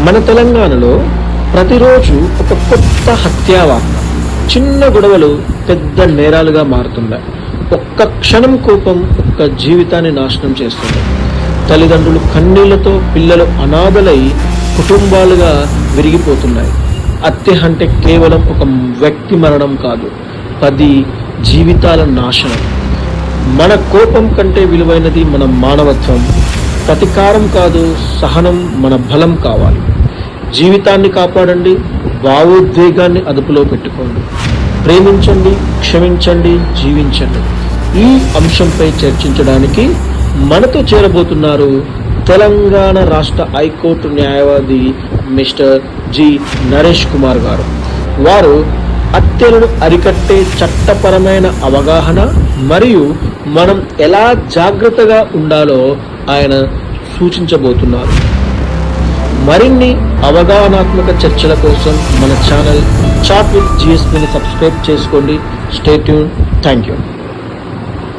మన తెలంగాణలో ప్రతిరోజు ఒక కొత్త హత్యావార్త. చిన్న గొడవలు పెద్ద నేరాలుగా మారుతున్నాయి. ఒక్క క్షణం కోపం ఒక్క జీవితాన్ని నాశనం చేస్తుంది. తల్లిదండ్రులు కన్నీళ్లతో, పిల్లలు అనాథలై కుటుంబాలుగా విరిగిపోతున్నాయి. హత్య అంటే కేవలం ఒక వ్యక్తి మరణం కాదు, 10 జీవితాల నాశనం. మన కోపం కంటే విలువైనది మన మానవత్వం. ప్రతీకారం కాదు, సహనం మన బలం కావాలి. జీవితాన్ని కాపాడండి, భావోద్వేగాన్ని అదుపులో పెట్టుకోండి. ప్రేమించండి, క్షమించండి, జీవించండి. ఈ అంశంపై చర్చించడానికి మనతో చేరబోతున్నారు తెలంగాణ రాష్ట్ర హైకోర్టు న్యాయవాది మిస్టర్ జి నరేష్ కుమార్ గారు. వారు హత్యలను అరికట్టే చట్టపరమైన అవగాహన మరియు మనం ఎలా జాగ్రత్తగా ఉండాలో ఆయన సూచించబోతున్నారు. మరిన్ని అవగాహనాత్మక చర్చల కోసం మన ఛానల్ చాట్ విత్ జిఎస్పీని సబ్స్క్రైబ్ చేసుకోండి. Stay tune. Thank you.